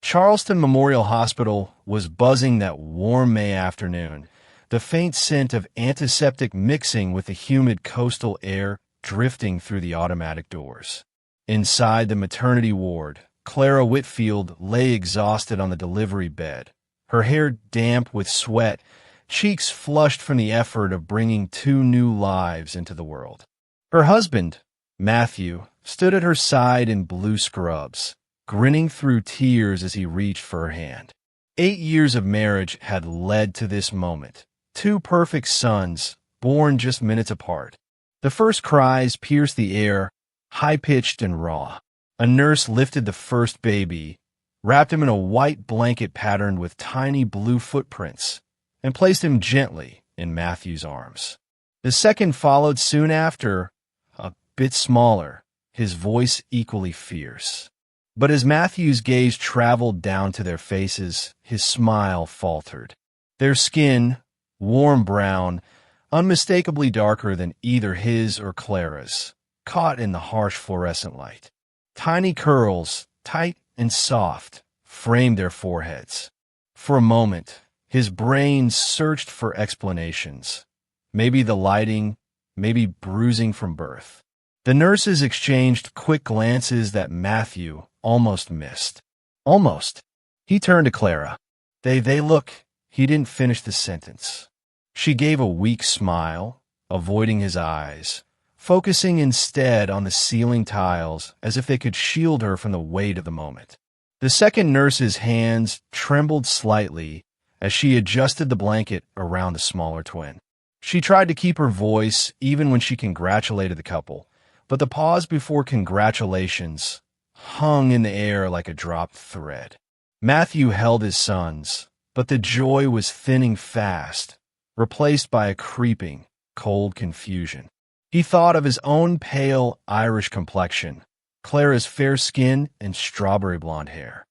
Charleston Memorial Hospital was buzzing that warm May afternoon, the faint scent of antiseptic mixing with the humid coastal air drifting through the automatic doors. Inside the maternity ward, Clara Whitfield lay exhausted on the delivery bed, her hair damp with sweat, cheeks flushed from the effort of bringing two new lives into the world. Her husband, Matthew, stood at her side in blue scrubs, grinning through tears as he reached for her hand. 8 years of marriage had led to this moment. Two perfect sons, born just minutes apart. The first cries pierced the air, high-pitched and raw. A nurse lifted the first baby, wrapped him in a white blanket patterned with tiny blue footprints, and placed him gently in Matthew's arms. The second followed soon after, a bit smaller, his voice equally fierce. But as Matthew's gaze traveled down to their faces, his smile faltered. Their skin, warm brown, unmistakably darker than either his or Clara's, caught in the harsh fluorescent light. Tiny curls, tight and soft, framed their foreheads. For a moment, his brain searched for explanations. Maybe the lighting, maybe bruising from birth. The nurses exchanged quick glances that Matthew almost missed. Almost. He turned to Clara. They look. He didn't finish the sentence. She gave a weak smile, avoiding his eyes, focusing instead on the ceiling tiles as if they could shield her from the weight of the moment. The second nurse's hands trembled slightly as she adjusted the blanket around the smaller twin. She tried to keep her voice even when she congratulated the couple, but the pause before congratulations hung in the air like a dropped thread. Matthew held his sons, but the joy was thinning fast, replaced by a creeping, cold confusion. He thought of his own pale Irish complexion, Clara's fair skin and strawberry blonde hair.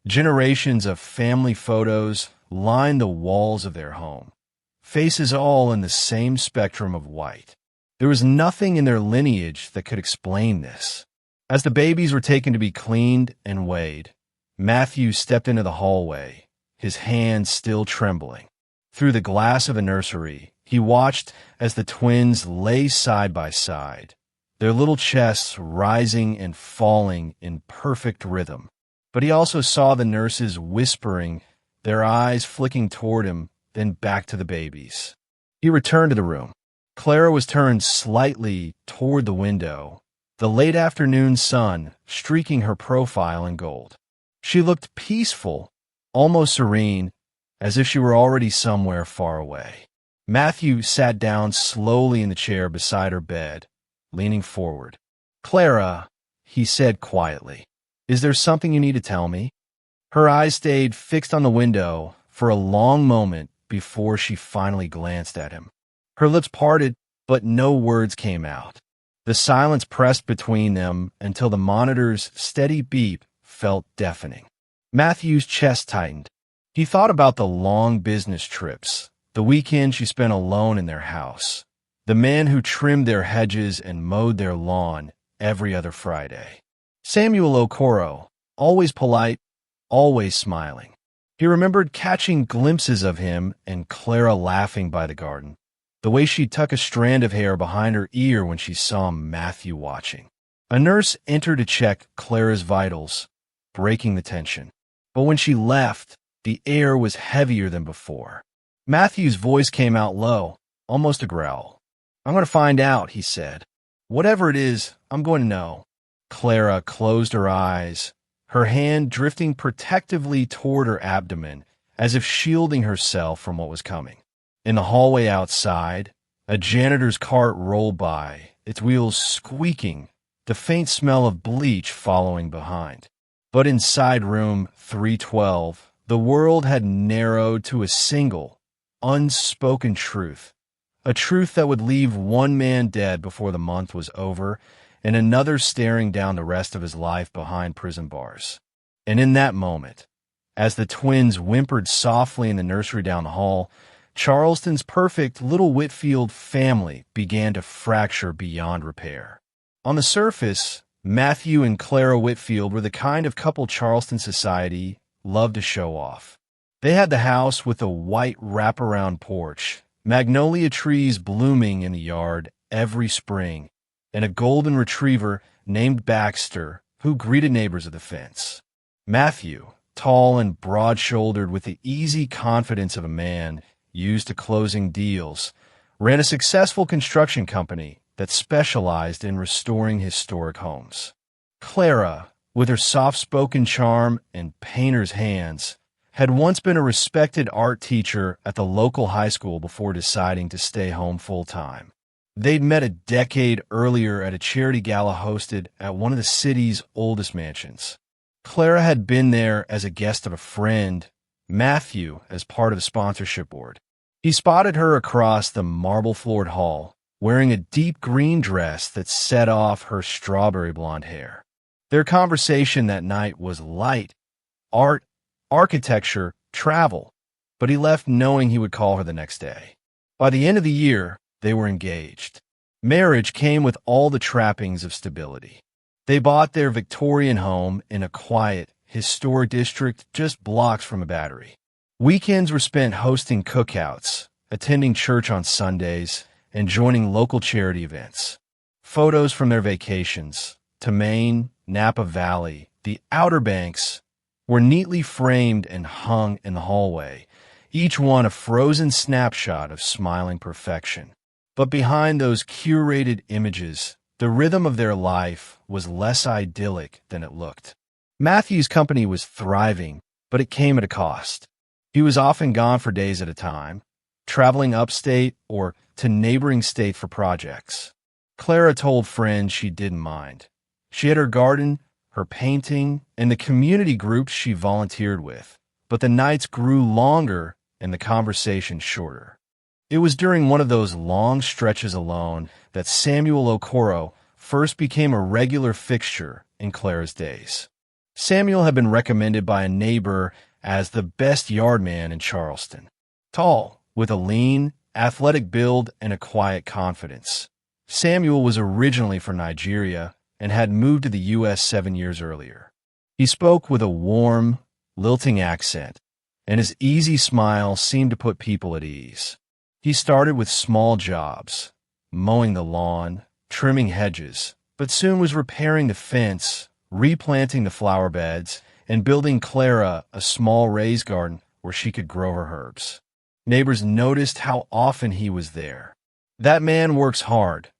Generations of family photos lined the walls of their home, faces all in the same spectrum of white. There was nothing in their lineage that could explain this. As the babies were taken to be cleaned and weighed, Matthew stepped into the hallway, his hands still trembling. Through the glass of a nursery, he watched as the twins lay side by side, their little chests rising and falling in perfect rhythm. But he also saw the nurses whispering, their eyes flicking toward him, then back to the babies. He returned to the room. Clara was turned slightly toward the window, the late afternoon sun streaking her profile in gold. She looked peaceful, almost serene, as if she were already somewhere far away. Matthew sat down slowly in the chair beside her bed, leaning forward. "Clara," he said quietly, "is there something you need to tell me?" Her eyes stayed fixed on the window for a long moment before she finally glanced at him. Her lips parted, but no words came out. The silence pressed between them until the monitor's steady beep felt deafening. Matthew's chest tightened. He thought about the long business trips, the weekend she spent alone in their house, the man who trimmed their hedges and mowed their lawn every other Friday. Samuel Okoro, always polite, always smiling. He remembered catching glimpses of him and Clara laughing by the garden, the way she'd tuck a strand of hair behind her ear when she saw Matthew watching. A nurse entered to check Clara's vitals, breaking the tension. But when she left, the air was heavier than before. Matthew's voice came out low, almost a growl. "I'm going to find out," he said. "Whatever it is, I'm going to know." Clara closed her eyes, her hand drifting protectively toward her abdomen, as if shielding herself from what was coming. In the hallway outside, a janitor's cart rolled by, its wheels squeaking, the faint smell of bleach following behind. But inside room 312, the world had narrowed to a single, unspoken truth, a truth that would leave one man dead before the month was over and another staring down the rest of his life behind prison bars. And in that moment, as the twins whimpered softly in the nursery down the hall, Charleston's perfect little Whitfield family began to fracture beyond repair. On the surface, Matthew and Clara Whitfield were the kind of couple Charleston society loved to show off. They had the house with a white wraparound porch, magnolia trees blooming in the yard every spring, and a golden retriever named Baxter who greeted neighbors at the fence. Matthew, tall and broad-shouldered with the easy confidence of a man used to closing deals, ran a successful construction company that specialized in restoring historic homes. Clara, with her soft-spoken charm and painter's hands, had once been a respected art teacher at the local high school before deciding to stay home full-time. They'd met a decade earlier at a charity gala hosted at one of the city's oldest mansions. Clara had been there as a guest of a friend, Matthew, as part of the sponsorship board. He spotted her across the marble-floored hall, wearing a deep green dress that set off her strawberry blonde hair. Their conversation that night was light, art, architecture, travel, but he left knowing he would call her the next day. By the end of the year, they were engaged. Marriage came with all the trappings of stability. They bought their Victorian home in a quiet, historic district just blocks from a battery. Weekends were spent hosting cookouts, attending church on Sundays, and joining local charity events. Photos from their vacations to Maine, Napa Valley, the Outer Banks, were neatly framed and hung in the hallway, each one a frozen snapshot of smiling perfection. But behind those curated images, the rhythm of their life was less idyllic than it looked. Matthew's company was thriving, but it came at a cost. He was often gone for days at a time, traveling upstate or to neighboring state for projects. Clara told friends she didn't mind. She had her garden, her painting, and the community groups she volunteered with, but the nights grew longer and the conversation shorter. It was during one of those long stretches alone that Samuel Okoro first became a regular fixture in Clara's days. Samuel had been recommended by a neighbor as the best yard man in Charleston. Tall, with a lean, athletic build and a quiet confidence. Samuel was originally from Nigeria and had moved to the U.S. 7 years earlier. He spoke with a warm, lilting accent, and his easy smile seemed to put people at ease. He started with small jobs, mowing the lawn, trimming hedges, but soon was repairing the fence, replanting the flower beds, and building Clara a small raised garden where she could grow her herbs. Neighbors noticed how often he was there. "That man works hard,"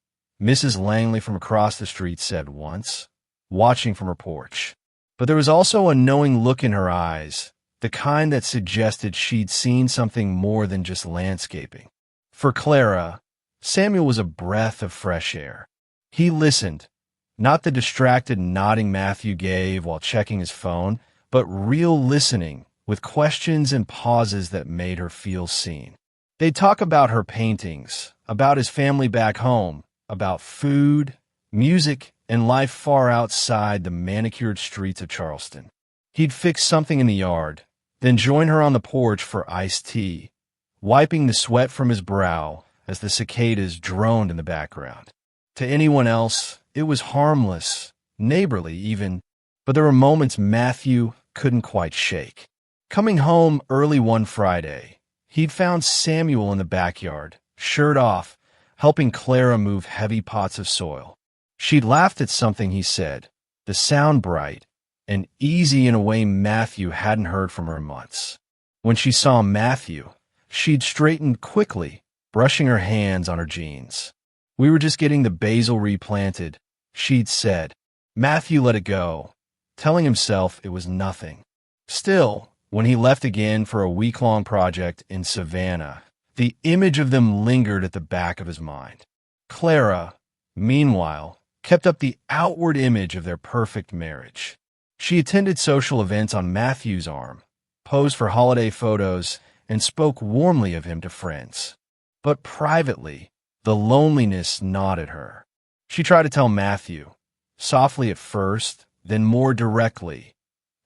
Mrs. Langley from across the street said once, watching from her porch. But there was also a knowing look in her eyes, the kind that suggested she'd seen something more than just landscaping. For Clara, Samuel was a breath of fresh air. He listened, not the distracted nodding Matthew gave while checking his phone, but real listening with questions and pauses that made her feel seen. They'd talk about her paintings, about his family back home, about food, music, and life far outside the manicured streets of Charleston. He'd fix something in the yard, then join her on the porch for iced tea, wiping the sweat from his brow as the cicadas droned in the background. To anyone else, it was harmless, neighborly even, but there were moments Matthew couldn't quite shake. Coming home early one Friday, he'd found Samuel in the backyard, shirt off, helping Clara move heavy pots of soil. She'd laughed at something he said, the sound bright and easy in a way Matthew hadn't heard from her in months. When she saw Matthew, she'd straightened quickly, brushing her hands on her jeans. "We were just getting the basil replanted," she'd said. Matthew let it go, telling himself it was nothing. Still, when he left again for a week-long project in Savannah, the image of them lingered at the back of his mind. Clara, meanwhile, kept up the outward image of their perfect marriage. She attended social events on Matthew's arm, posed for holiday photos, and spoke warmly of him to friends. But privately, the loneliness gnawed at her. She tried to tell Matthew, softly at first, then more directly,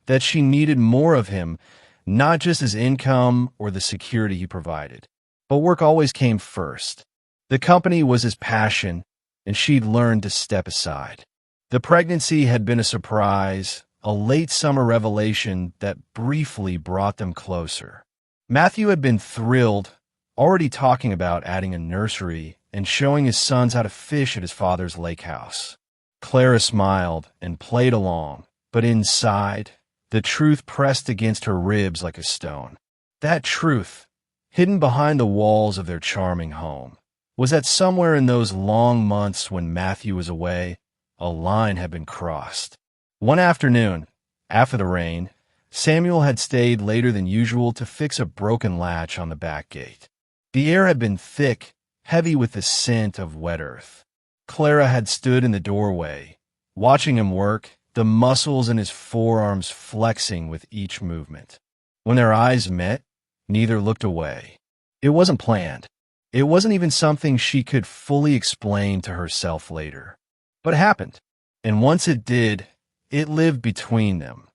that she needed more of him, not just his income or the security he provided. But work always came first. The company was his passion, and she'd learned to step aside. The pregnancy had been a surprise, a late summer revelation that briefly brought them closer. Matthew had been thrilled, already talking about adding a nursery and showing his sons how to fish at his father's lake house. Clara smiled and played along, but inside, the truth pressed against her ribs like a stone. That truth, hidden behind the walls of their charming home, was that somewhere in those long months when Matthew was away, a line had been crossed. One afternoon, after the rain, Samuel had stayed later than usual to fix a broken latch on the back gate. The air had been thick, heavy with the scent of wet earth. Clara had stood in the doorway, watching him work, the muscles in his forearms flexing with each movement. When their eyes met, neither looked away. It wasn't planned. It wasn't even something she could fully explain to herself later. But it happened. And once it did, it lived between them.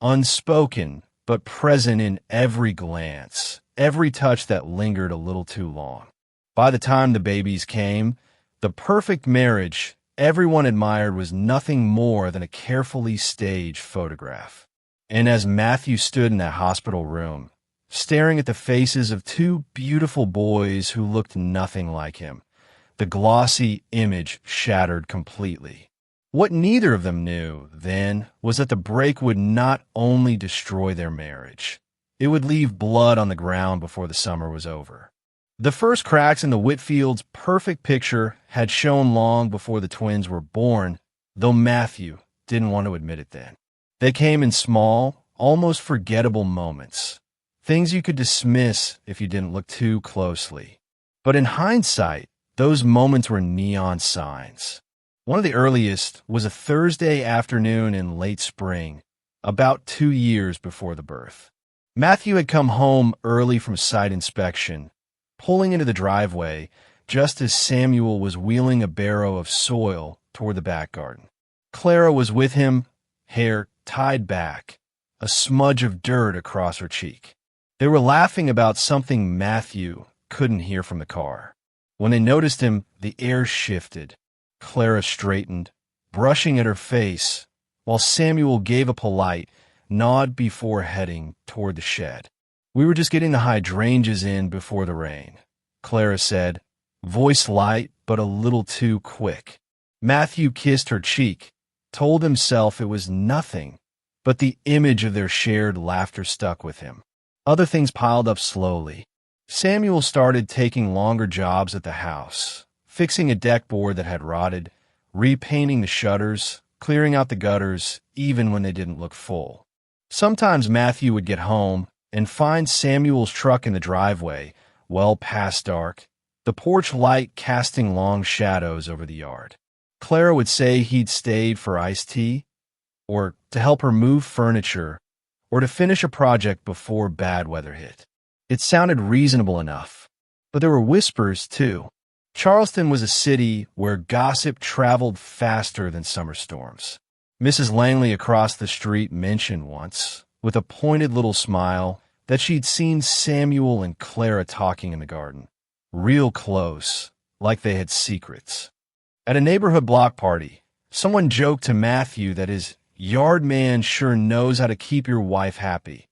Unspoken, but present in every glance, every touch that lingered a little too long. By the time the babies came, the perfect marriage everyone admired was nothing more than a carefully staged photograph. And as Matthew stood in that hospital room, staring at the faces of two beautiful boys who looked nothing like him, the glossy image shattered completely. What neither of them knew, then, was that the break would not only destroy their marriage, it would leave blood on the ground before the summer was over. The first cracks in the Whitfields' perfect picture had shown long before the twins were born, though Matthew didn't want to admit it then. They came in small, almost forgettable moments, things you could dismiss if you didn't look too closely. But in hindsight, those moments were neon signs. One of the earliest was a Thursday afternoon in late spring, about 2 years before the birth. Matthew had come home early from site inspection, pulling into the driveway just as Samuel was wheeling a barrow of soil toward the back garden. Clara was with him, hair tied back, a smudge of dirt across her cheek. They were laughing about something Matthew couldn't hear from the car. When they noticed him, the air shifted. Clara straightened, brushing at her face, while Samuel gave a polite nod before heading toward the shed. "We were just getting the hydrangeas in before the rain," Clara said, voice light but a little too quick. Matthew kissed her cheek, told himself it was nothing, but the image of their shared laughter stuck with him. Other things piled up slowly. Samuel started taking longer jobs at the house, fixing a deck board that had rotted, repainting the shutters, clearing out the gutters, even when they didn't look full. Sometimes Matthew would get home and find Samuel's truck in the driveway, well past dark, the porch light casting long shadows over the yard. Clara would say he'd stayed for iced tea, or to help her move furniture, or to finish a project before bad weather hit. It sounded reasonable enough, but there were whispers, too. Charleston was a city where gossip traveled faster than summer storms. Mrs. Langley across the street mentioned once, with a pointed little smile, that she'd seen Samuel and Clara talking in the garden, real close, like they had secrets. At a neighborhood block party, someone joked to Matthew that his yard man sure knows how to keep your wife happy,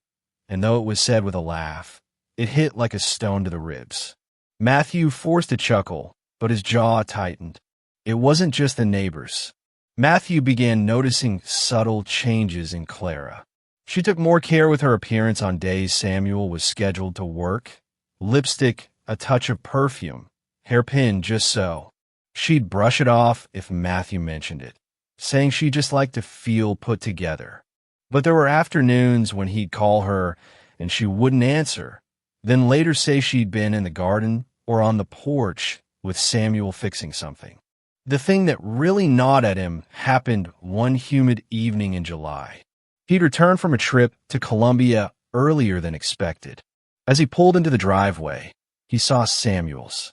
and though it was said with a laugh, it hit like a stone to the ribs. Matthew forced a chuckle, but his jaw tightened. It wasn't just the neighbors. Matthew began noticing subtle changes in Clara. She took more care with her appearance on days Samuel was scheduled to work. Lipstick, a touch of perfume, hairpin just so. She'd brush it off if Matthew mentioned it, saying she just liked to feel put together. But there were afternoons when he'd call her and she wouldn't answer, then later say she'd been in the garden or on the porch with Samuel fixing something. The thing that really gnawed at him happened one humid evening in July. He'd returned from a trip to Columbia earlier than expected. As he pulled into the driveway, he saw Samuel's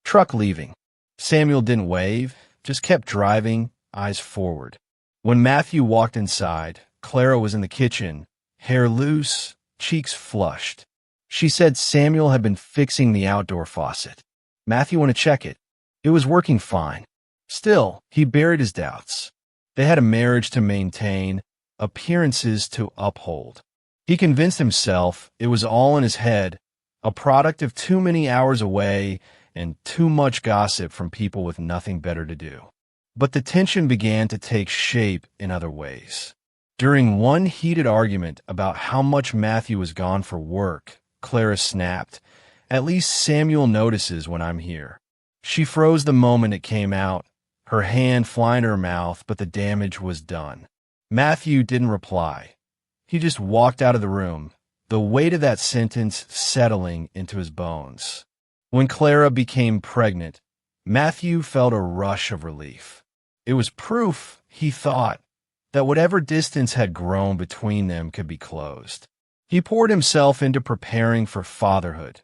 truck leaving. Samuel didn't wave, just kept driving, eyes forward. When Matthew walked inside, Clara was in the kitchen, hair loose, cheeks flushed. She said Samuel had been fixing the outdoor faucet. Matthew went to check it. It was working fine. Still, he buried his doubts. They had a marriage to maintain, appearances to uphold. He convinced himself it was all in his head, a product of too many hours away and too much gossip from people with nothing better to do. But the tension began to take shape in other ways. During one heated argument about how much Matthew was gone for work, Clara snapped, "At least Samuel notices when I'm here." She froze the moment it came out, her hand flying to her mouth, but the damage was done. Matthew didn't reply. He just walked out of the room, the weight of that sentence settling into his bones. When Clara became pregnant, Matthew felt a rush of relief. It was proof, he thought, that whatever distance had grown between them could be closed. He poured himself into preparing for fatherhood,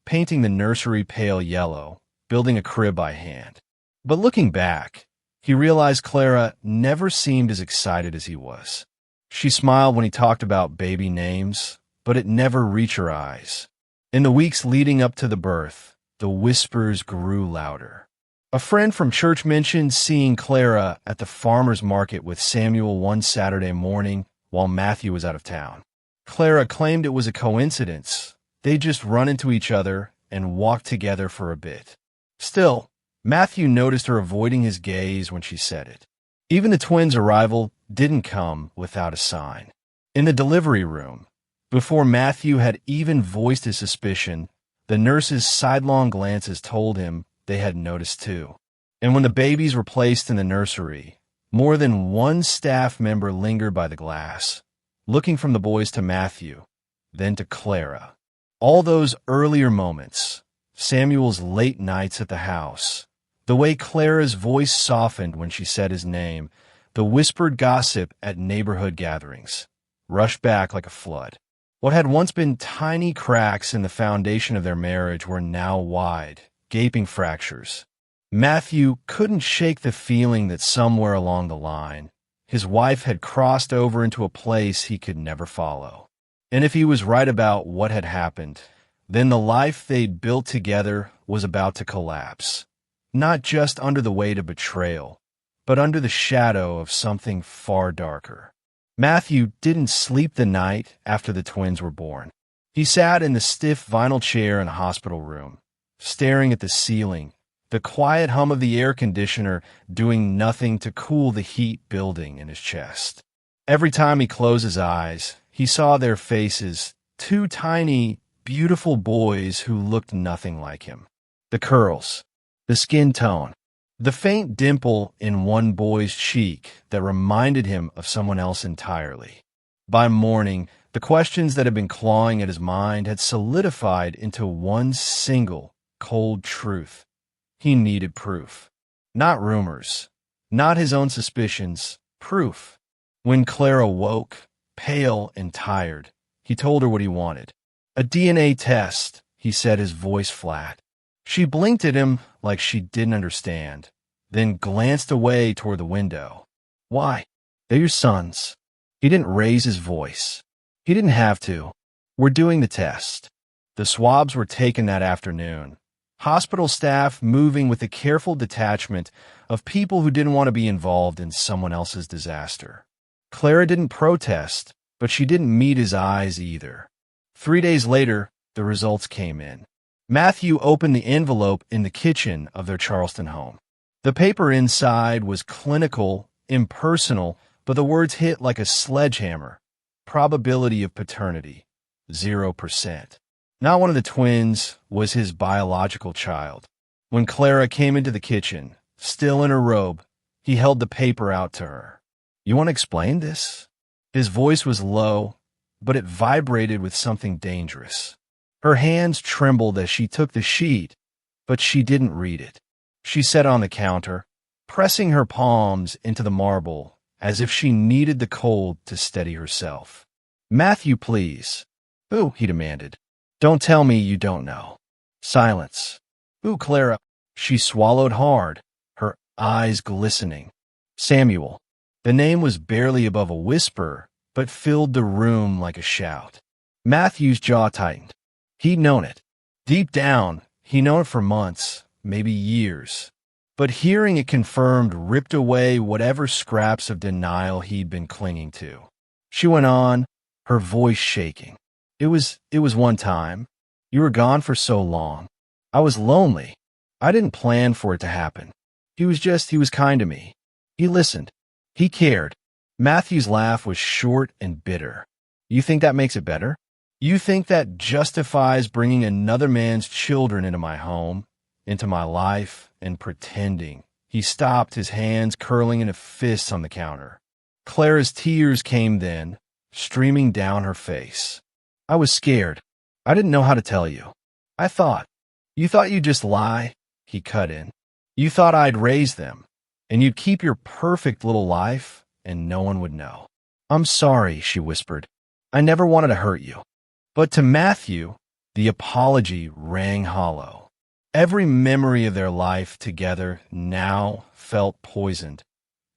painting the nursery pale yellow, building a crib by hand. But looking back, he realized Clara never seemed as excited as he was. She smiled when he talked about baby names, but it never reached her eyes. In the weeks leading up to the birth, the whispers grew louder. A friend from church mentioned seeing Clara at the farmer's market with Samuel one Saturday morning while Matthew was out of town. Clara claimed it was a coincidence. They'd just run into each other and walked together for a bit. Still, Matthew noticed her avoiding his gaze when she said it. Even the twins' arrival didn't come without a sign. In the delivery room, before Matthew had even voiced his suspicion, the nurse's sidelong glances told him they had noticed too. And when the babies were placed in the nursery, more than one staff member lingered by the glass, looking from the boys to Matthew, then to Clara. All those earlier moments, Samuel's late nights at the house, the way Clara's voice softened when she said his name, the whispered gossip at neighborhood gatherings, rushed back like a flood. What had once been tiny cracks in the foundation of their marriage were now wide, gaping fractures. Matthew couldn't shake the feeling that somewhere along the line, his wife had crossed over into a place he could never follow. And if he was right about what had happened, then the life they'd built together was about to collapse, not just under the weight of betrayal, but under the shadow of something far darker. Matthew didn't sleep the night after the twins were born. He sat in the stiff vinyl chair in the hospital room, staring at the ceiling, the quiet hum of the air conditioner doing nothing to cool the heat building in his chest. Every time he closed his eyes, he saw their faces, two tiny, beautiful boys who looked nothing like him. The curls, the skin tone, the faint dimple in one boy's cheek that reminded him of someone else entirely. By morning, the questions that had been clawing at his mind had solidified into one single, cold truth. He needed proof. Not rumors. Not his own suspicions. Proof. When Clara woke, pale and tired, he told her what he wanted. "A DNA test," he said, his voice flat. She blinked at him like she didn't understand, then glanced away toward the window. "Why? They're your sons." He didn't raise his voice. He didn't have to. "We're doing the test." The swabs were taken that afternoon. Hospital staff moving with the careful detachment of people who didn't want to be involved in someone else's disaster. Clara didn't protest, but she didn't meet his eyes either. 3 days later, the results came in. Matthew opened the envelope in the kitchen of their Charleston home. The paper inside was clinical, impersonal, but the words hit like a sledgehammer. Probability of paternity, 0%. Not one of the twins was his biological child. When Clara came into the kitchen, still in her robe, he held the paper out to her. "You want to explain this?" His voice was low, but it vibrated with something dangerous. Her hands trembled as she took the sheet, but she didn't read it. She sat on the counter, pressing her palms into the marble as if she needed the cold to steady herself. "Matthew, please." "Who?" he demanded. "Don't tell me you don't know." Silence. "Who, Clara?" She swallowed hard, her eyes glistening. "Samuel." The name was barely above a whisper, but filled the room like a shout. Matthew's jaw tightened. He'd known it. Deep down, he'd known it for months, maybe years. But hearing it confirmed ripped away whatever scraps of denial he'd been clinging to. She went on, her voice shaking. It was one time. You were gone for so long. I was lonely. I didn't plan for it to happen. He was kind to me. He listened. He cared. Matthew's laugh was short and bitter. You think that makes it better? You think that justifies bringing another man's children into my home, into my life, and pretending? He stopped, his hands curling into fists on the counter. Clara's tears came then, streaming down her face. I was scared. I didn't know how to tell you. You thought you'd just lie? He cut in. You thought I'd raise them, and you'd keep your perfect little life, and no one would know. I'm sorry, she whispered. I never wanted to hurt you. But to Matthew, the apology rang hollow. Every memory of their life together now felt poisoned.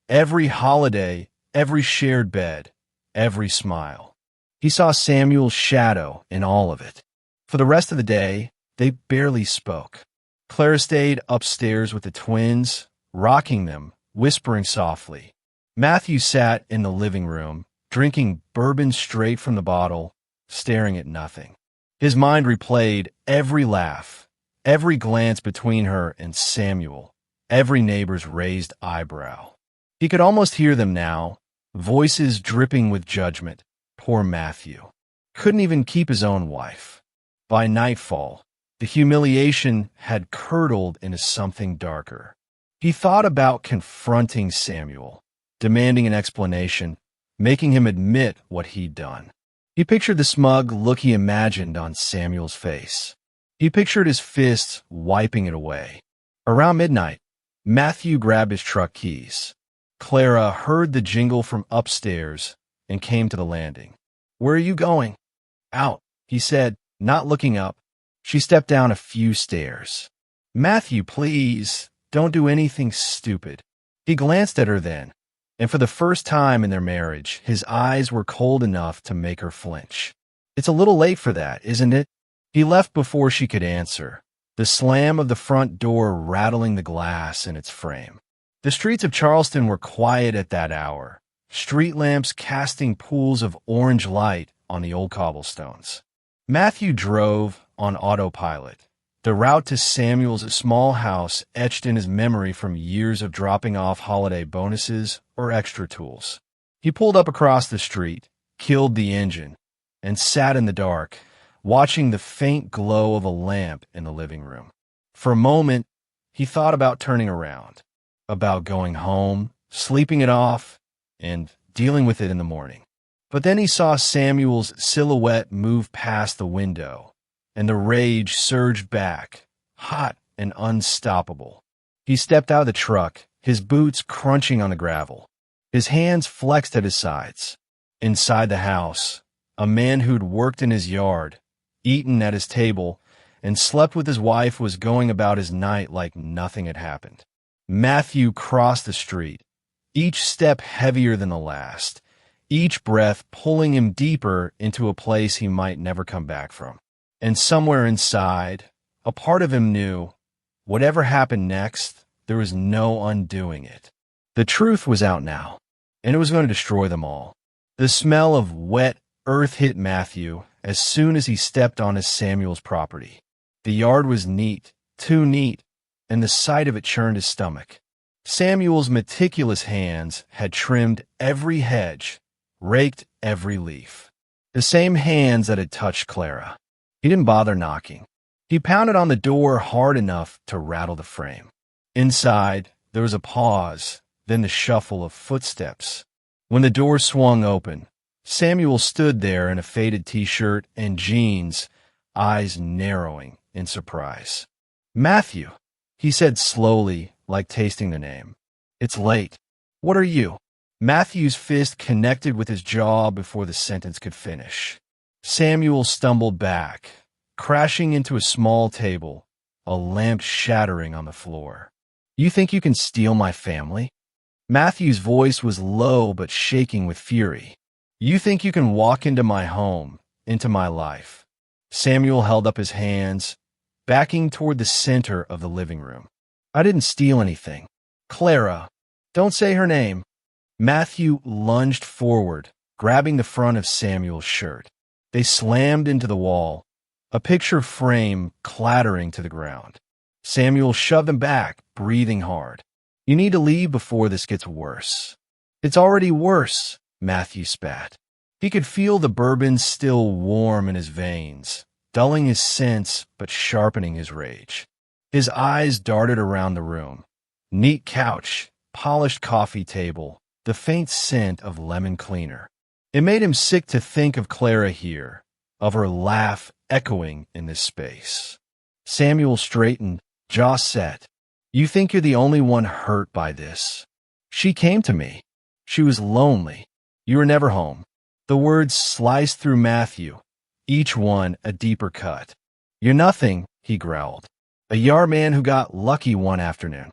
Every holiday, every shared bed, every smile. He saw Samuel's shadow in all of it. For the rest of the day, they barely spoke. Clara stayed upstairs with the twins, rocking them, whispering softly. Matthew sat in the living room, drinking bourbon straight from the bottle, staring at nothing. His mind replayed every laugh, every glance between her and Samuel, every neighbor's raised eyebrow. He could almost hear them now, voices dripping with judgment. Poor Matthew. Couldn't even keep his own wife. By nightfall, the humiliation had curdled into something darker. He thought about confronting Samuel, demanding an explanation, making him admit what he'd done. He pictured the smug look he imagined on Samuel's face. He pictured his fists wiping it away. Around midnight, Matthew grabbed his truck keys. Clara heard the jingle from upstairs and came to the landing. Where are you going? Out, he said, not looking up. She stepped down a few stairs. Matthew, please, don't do anything stupid. He glanced at her then, and for the first time in their marriage, his eyes were cold enough to make her flinch. It's a little late for that, isn't it? He left before she could answer, the slam of the front door rattling the glass in its frame. The streets of Charleston were quiet at that hour, street lamps casting pools of orange light on the old cobblestones. Matthew drove on autopilot, the route to Samuel's small house etched in his memory from years of dropping off holiday bonuses or extra tools. He pulled up across the street, killed the engine, and sat in the dark, watching the faint glow of a lamp in the living room. For a moment, he thought about turning around, about going home, sleeping it off, and dealing with it in the morning. But then he saw Samuel's silhouette move past the window, and the rage surged back, hot and unstoppable. He stepped out of the truck, his boots crunching on the gravel. His hands flexed at his sides. Inside the house, a man who'd worked in his yard, eaten at his table, and slept with his wife was going about his night like nothing had happened. Matthew crossed the street, each step heavier than the last, each breath pulling him deeper into a place he might never come back from. And somewhere inside, a part of him knew, whatever happened next, there was no undoing it. The truth was out now, and it was going to destroy them all. The smell of wet earth hit Matthew as soon as he stepped on his Samuel's property. The yard was neat, too neat, and the sight of it churned his stomach. Samuel's meticulous hands had trimmed every hedge, raked every leaf. The same hands that had touched Clara. He didn't bother knocking. He pounded on the door hard enough to rattle the frame. Inside, there was a pause, then the shuffle of footsteps. When the door swung open, Samuel stood there in a faded t-shirt and jeans, eyes narrowing in surprise. Matthew, he said slowly, like tasting the name. It's late. What are you? Matthew's fist connected with his jaw before the sentence could finish. Samuel stumbled back, crashing into a small table, a lamp shattering on the floor. You think you can steal my family? Matthew's voice was low but shaking with fury. You think you can walk into my home, into my life? Samuel held up his hands, backing toward the center of the living room. I didn't steal anything. Clara, don't say her name. Matthew lunged forward, grabbing the front of Samuel's shirt. They slammed into the wall, a picture frame clattering to the ground. Samuel shoved them back, breathing hard. "You need to leave before this gets worse." "It's already worse," Matthew spat. He could feel the bourbon still warm in his veins, dulling his sense but sharpening his rage. His eyes darted around the room. Neat couch, polished coffee table, the faint scent of lemon cleaner. It made him sick to think of Clara here, of her laugh echoing in this space. Samuel straightened, jaw set. "You think you're the only one hurt by this? She came to me. She was lonely. You were never home." The words sliced through Matthew, each one a deeper cut. "You're nothing," he growled. "A yard man who got lucky one afternoon."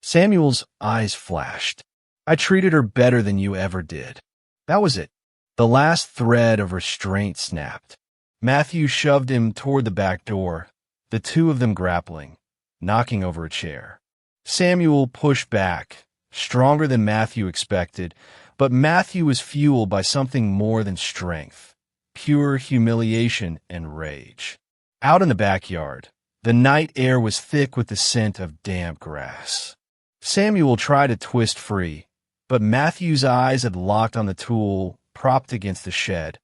Samuel's eyes flashed. "I treated her better than you ever did." That was it. The last thread of restraint snapped. Matthew shoved him toward the back door, the two of them grappling, knocking over a chair. Samuel pushed back, stronger than Matthew expected, but Matthew was fueled by something more than strength, pure humiliation and rage. Out in the backyard, the night air was thick with the scent of damp grass. Samuel tried to twist free, but Matthew's eyes had locked on the tool propped against the shed,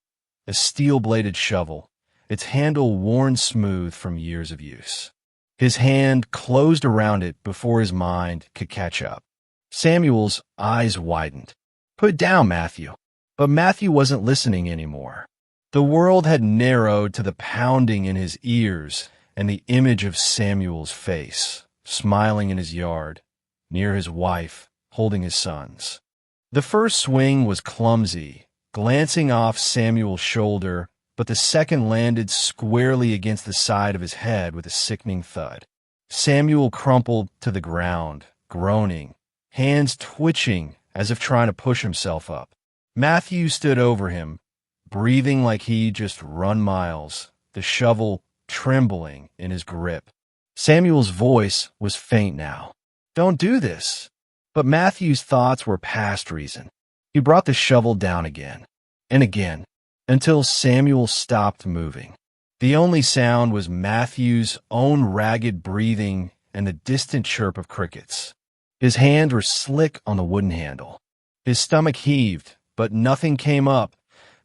a steel-bladed shovel, its handle worn smooth from years of use. His hand closed around it before his mind could catch up. Samuel's eyes widened. "Put it down, Matthew." But Matthew wasn't listening anymore. The world had narrowed to the pounding in his ears and the image of Samuel's face, smiling in his yard, near his wife, holding his sons. The first swing was clumsy, glancing off Samuel's shoulder, but the second landed squarely against the side of his head with a sickening thud. Samuel crumpled to the ground, groaning, hands twitching as if trying to push himself up. Matthew stood over him, breathing like he'd just run miles, the shovel trembling in his grip. Samuel's voice was faint now. "Don't do this." But Matthew's thoughts were past reason. He brought the shovel down again, and again, until Samuel stopped moving. The only sound was Matthew's own ragged breathing and the distant chirp of crickets. His hands were slick on the wooden handle. His stomach heaved, but nothing came up,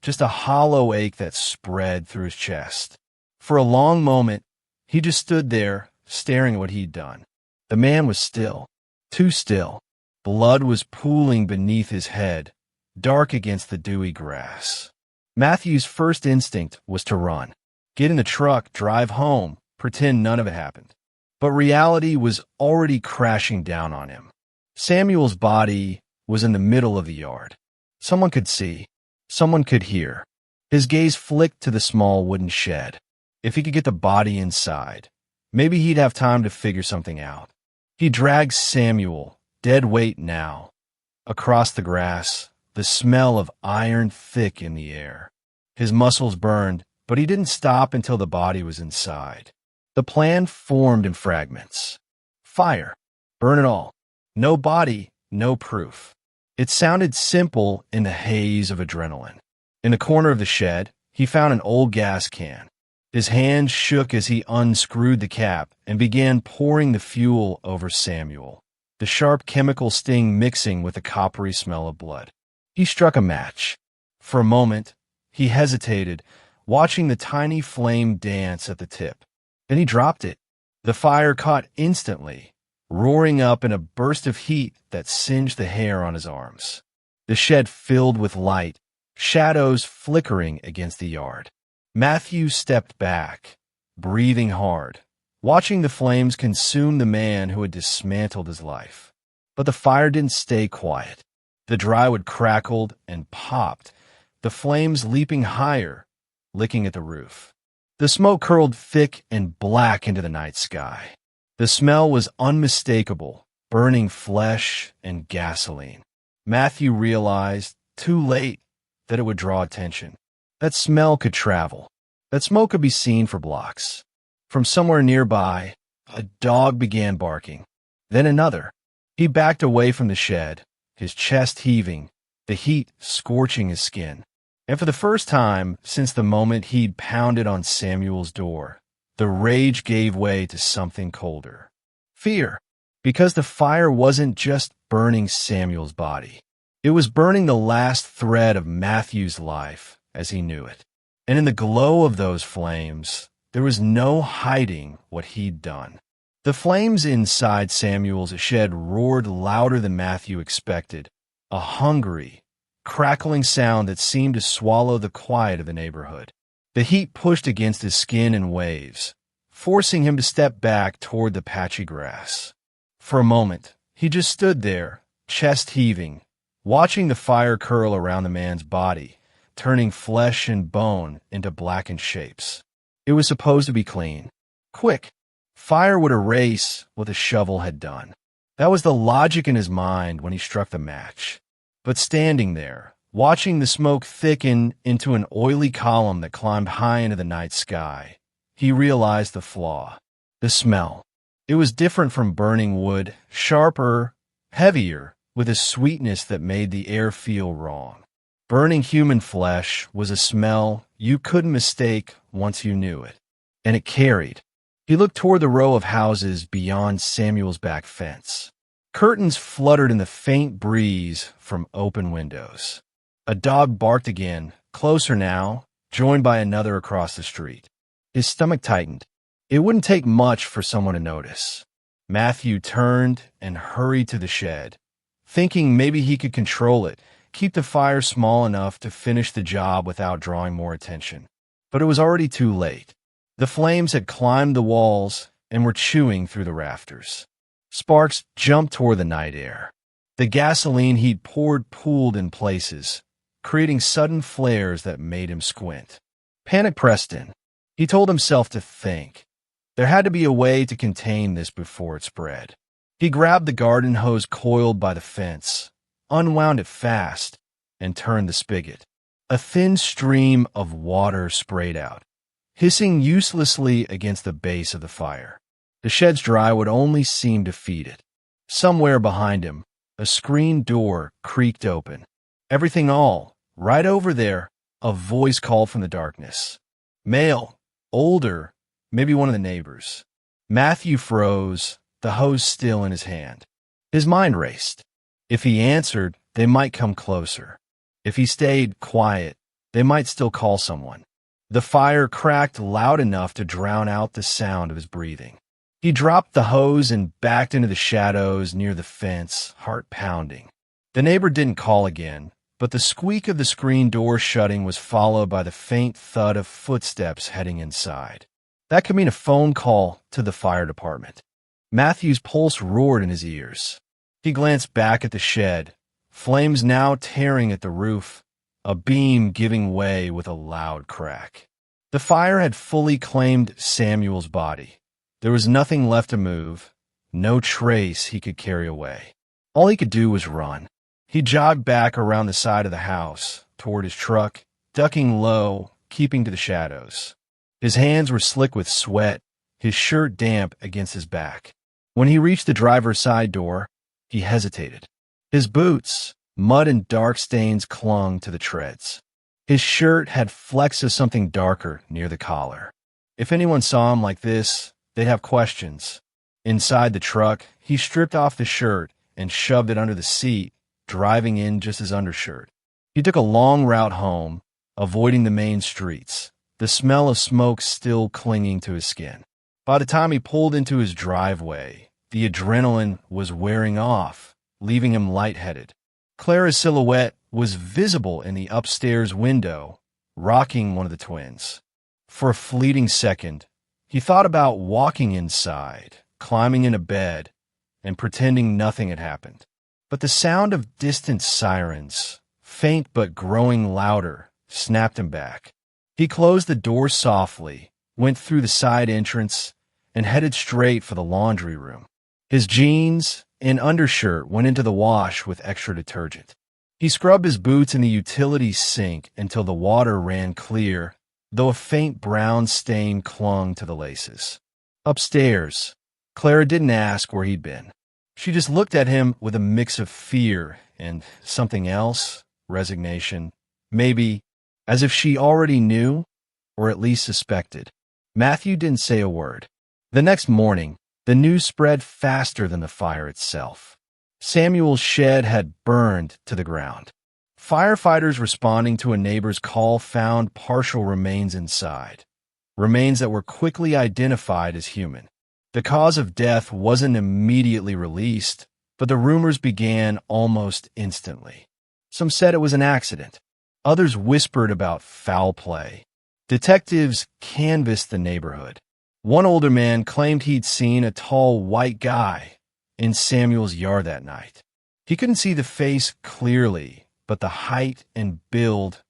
just a hollow ache that spread through his chest. For a long moment, he just stood there, staring at what he'd done. The man was still, too still. Blood was pooling beneath his head, dark against the dewy grass. Matthew's first instinct was to run, get in the truck, drive home, pretend none of it happened. But reality was already crashing down on him. Samuel's body was in the middle of the yard. Someone could see. Someone could hear. His gaze flicked to the small wooden shed. If he could get the body inside, maybe he'd have time to figure something out. He dragged Samuel, dead weight now, across the grass, the smell of iron thick in the air. His muscles burned, but he didn't stop until the body was inside. The plan formed in fragments. Fire. Burn it all. No body, no proof. It sounded simple in the haze of adrenaline. In the corner of the shed, he found an old gas can. His hand shook as he unscrewed the cap and began pouring the fuel over Samuel, the sharp chemical sting mixing with the coppery smell of blood. He struck a match. For a moment, he hesitated, watching the tiny flame dance at the tip. Then he dropped it. The fire caught instantly, roaring up in a burst of heat that singed the hair on his arms. The shed filled with light, shadows flickering against the yard. Matthew stepped back, breathing hard, watching the flames consume the man who had dismantled his life. But the fire didn't stay quiet. The drywood crackled and popped, the flames leaping higher, licking at the roof. The smoke curled thick and black into the night sky. The smell was unmistakable, burning flesh and gasoline. Matthew realized, too late, that it would draw attention. That smell could travel. That smoke could be seen for blocks. From somewhere nearby, a dog began barking. Then another. He backed away from the shed, his chest heaving, the heat scorching his skin. And for the first time since the moment he'd pounded on Samuel's door, the rage gave way to something colder. Fear. Because the fire wasn't just burning Samuel's body. It was burning the last thread of Matthew's life as he knew it. And in the glow of those flames, there was no hiding what he'd done. The flames inside Samuel's shed roared louder than Matthew expected, a hungry, crackling sound that seemed to swallow the quiet of the neighborhood. The heat pushed against his skin in waves, forcing him to step back toward the patchy grass. For a moment, he just stood there, chest heaving, watching the fire curl around the man's body, turning flesh and bone into blackened shapes. It was supposed to be clean. Quick. Fire would erase what the shovel had done. That was the logic in his mind when he struck the match. But standing there, watching the smoke thicken into an oily column that climbed high into the night sky, he realized the flaw. The smell. It was different from burning wood, sharper, heavier, with a sweetness that made the air feel wrong. Burning human flesh was a smell you couldn't mistake once you knew it. And it carried. He looked toward the row of houses beyond Samuel's back fence. Curtains fluttered in the faint breeze from open windows. A dog barked again, closer now, joined by another across the street. His stomach tightened. It wouldn't take much for someone to notice. Matthew turned and hurried to the shed, thinking maybe he could control it, keep the fire small enough to finish the job without drawing more attention. But it was already too late. The flames had climbed the walls and were chewing through the rafters. Sparks jumped toward the night air. The gasoline he'd poured pooled in places, creating sudden flares that made him squint. Panic pressed in. He told himself to think. There had to be a way to contain this before it spread. He grabbed the garden hose coiled by the fence, unwound it fast, and turned the spigot. A thin stream of water sprayed out, hissing uselessly against the base of the fire. The shed's dry would only seem to feed it. Somewhere behind him, a screen door creaked open. Everything all, right over there, a voice called from the darkness. Male, older, maybe one of the neighbors. Matthew froze, the hose still in his hand. His mind raced. If he answered, they might come closer. If he stayed quiet, they might still call someone. The fire cracked loud enough to drown out the sound of his breathing. He dropped the hose and backed into the shadows near the fence, heart pounding. The neighbor didn't call again, but the squeak of the screen door shutting was followed by the faint thud of footsteps heading inside. That could mean a phone call to the fire department. Matthew's pulse roared in his ears. He glanced back at the shed, flames now tearing at the roof, a beam giving way with a loud crack. The fire had fully claimed Samuel's body. There was nothing left to move, no trace he could carry away. All he could do was run. He jogged back around the side of the house, toward his truck, ducking low, keeping to the shadows. His hands were slick with sweat, his shirt damp against his back. When he reached the driver's side door, he hesitated. His boots, mud and dark stains clung to the treads. His shirt had flecks of something darker near the collar. If anyone saw him like this, they'd have questions. Inside the truck, he stripped off the shirt and shoved it under the seat, driving in just his undershirt. He took a long route home, avoiding the main streets, the smell of smoke still clinging to his skin. By the time he pulled into his driveway, the adrenaline was wearing off, leaving him lightheaded. Clara's silhouette was visible in the upstairs window, rocking one of the twins. For a fleeting second, he thought about walking inside, climbing into bed, and pretending nothing had happened. But the sound of distant sirens, faint but growing louder, snapped him back. He closed the door softly, went through the side entrance, and headed straight for the laundry room. His jeans and undershirt went into the wash with extra detergent. He scrubbed his boots in the utility sink until the water ran clear, though a faint brown stain clung to the laces. Upstairs, Clara didn't ask where he'd been. She just looked at him with a mix of fear and something else, resignation, maybe as if she already knew, or at least suspected. Matthew didn't say a word. The next morning, the news spread faster than the fire itself. Samuel's shed had burned to the ground. Firefighters responding to a neighbor's call found partial remains inside, remains that were quickly identified as human. The cause of death wasn't immediately released, but the rumors began almost instantly. Some said it was an accident. Others whispered about foul play. Detectives canvassed the neighborhood. One older man claimed he'd seen a tall white guy in Samuel's yard that night. He couldn't see the face clearly, but the height and build.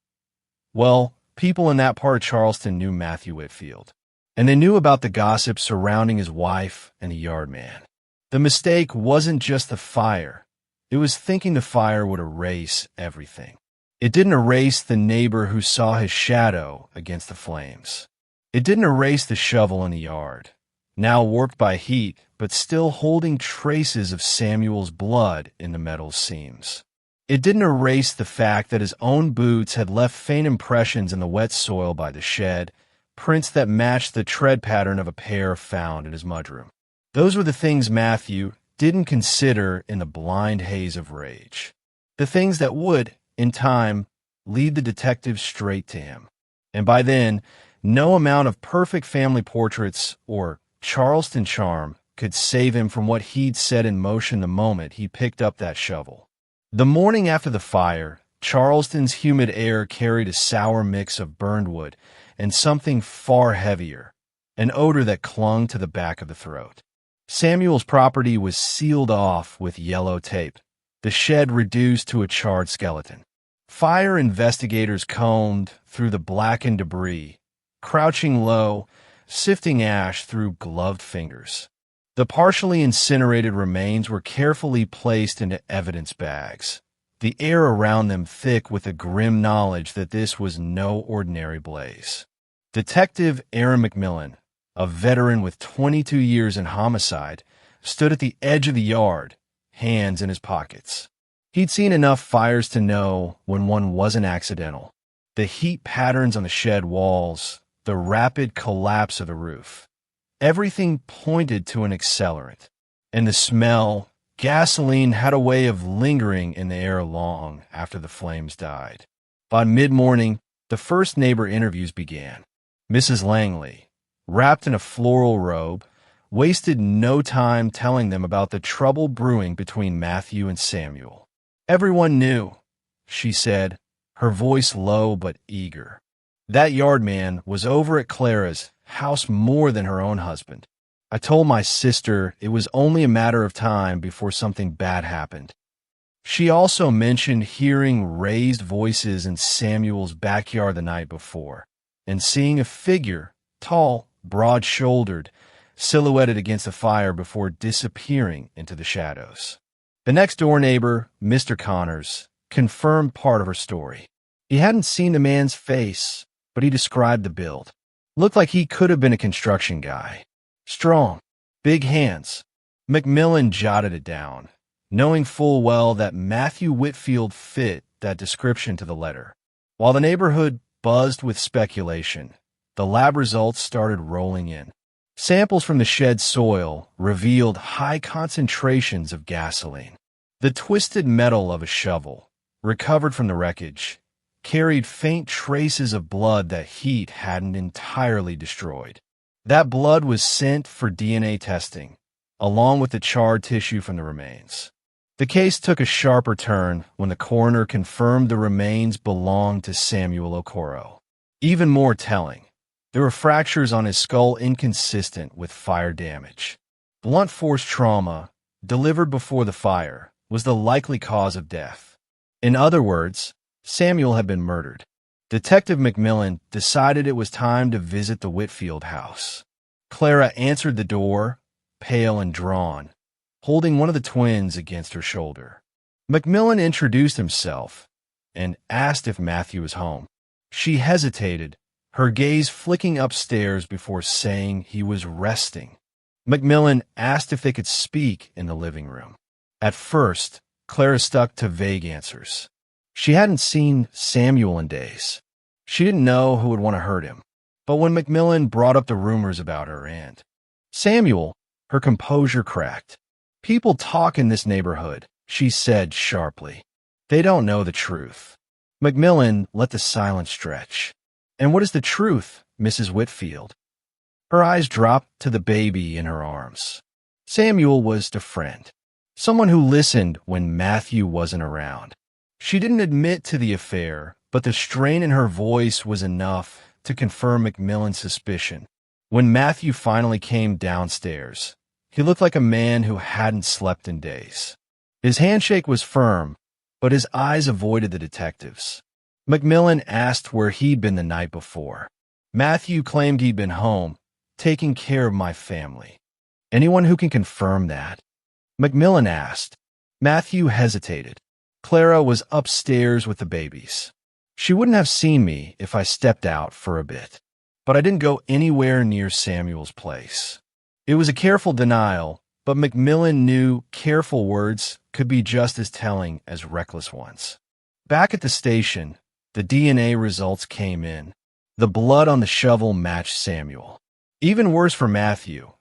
Well, people in that part of Charleston knew Matthew Whitfield, and they knew about the gossip surrounding his wife and the yard man. The mistake wasn't just the fire. It was thinking the fire would erase everything. It didn't erase the neighbor who saw his shadow against the flames. It didn't erase the shovel in the yard, now warped by heat, but still holding traces of Samuel's blood in the metal seams. It didn't erase the fact that his own boots had left faint impressions in the wet soil by the shed, prints that matched the tread pattern of a pair found in his mudroom. Those were the things Matthew didn't consider in the blind haze of rage. The things that would, in time, lead the detective straight to him. And by then, no amount of perfect family portraits or Charleston charm could save him from what he'd set in motion the moment he picked up that shovel. The morning after the fire, Charleston's humid air carried a sour mix of burned wood and something far heavier, an odor that clung to the back of the throat. Samuel's property was sealed off with yellow tape, the shed reduced to a charred skeleton. Fire investigators combed through the blackened debris, crouching low, sifting ash through gloved fingers. The partially incinerated remains were carefully placed into evidence bags, the air around them thick with the grim knowledge that this was no ordinary blaze. Detective Aaron McMillan, a veteran with 22 years in homicide, stood at the edge of the yard, hands in his pockets. He'd seen enough fires to know when one wasn't accidental. The heat patterns on the shed walls, the rapid collapse of the roof. Everything pointed to an accelerant, and the smell, gasoline, had a way of lingering in the air long after the flames died. By mid-morning, the first neighbor interviews began. Mrs. Langley, wrapped in a floral robe, wasted no time telling them about the trouble brewing between Matthew and Samuel. Everyone knew, she said, her voice low but eager. That yard man was over at Clara's house more than her own husband. I told my sister it was only a matter of time before something bad happened. She also mentioned hearing raised voices in Samuel's backyard the night before, and seeing a figure, tall, broad-shouldered, silhouetted against the fire before disappearing into the shadows. The next-door neighbor, Mr. Connors, confirmed part of her story. He hadn't seen the man's face, but he described the build. Looked like he could have been a construction guy. Strong, big hands. McMillan jotted it down, knowing full well that Matthew Whitfield fit that description to the letter. While the neighborhood buzzed with speculation, the lab results started rolling in. Samples from the shed soil revealed high concentrations of gasoline. The twisted metal of a shovel, recovered from the wreckage, carried faint traces of blood that heat hadn't entirely destroyed. That blood was sent for DNA testing, along with the charred tissue from the remains. The case took a sharper turn when the coroner confirmed the remains belonged to Samuel Okoro. Even more telling, there were fractures on his skull inconsistent with fire damage. Blunt force trauma, delivered before the fire, was the likely cause of death. In other words, Samuel had been murdered. Detective McMillan decided it was time to visit the Whitfield house. Clara answered the door, pale and drawn, holding one of the twins against her shoulder. McMillan introduced himself and asked if Matthew was home. She hesitated, her gaze flicking upstairs before saying he was resting. McMillan asked if they could speak in the living room. At first, Clara stuck to vague answers. She hadn't seen Samuel in days. She didn't know who would want to hurt him. But when McMillan brought up the rumors about her and Samuel, her composure cracked. "People talk in this neighborhood," she said sharply. "They don't know the truth." McMillan let the silence stretch. "And what is the truth, Mrs. Whitfield?" Her eyes dropped to the baby in her arms. Samuel was a friend, someone who listened when Matthew wasn't around. She didn't admit to the affair, but the strain in her voice was enough to confirm McMillan's suspicion. When Matthew finally came downstairs, he looked like a man who hadn't slept in days. His handshake was firm, but his eyes avoided the detectives. McMillan asked where he'd been the night before. Matthew claimed he'd been home, taking care of my family. "Anyone who can confirm that?" McMillan asked. Matthew hesitated. "Clara was upstairs with the babies. She wouldn't have seen me if I stepped out for a bit. But I didn't go anywhere near Samuel's place." It was a careful denial, but McMillan knew careful words could be just as telling as reckless ones. Back at the station, the DNA results came in. The blood on the shovel matched Samuel. Even worse for Matthew,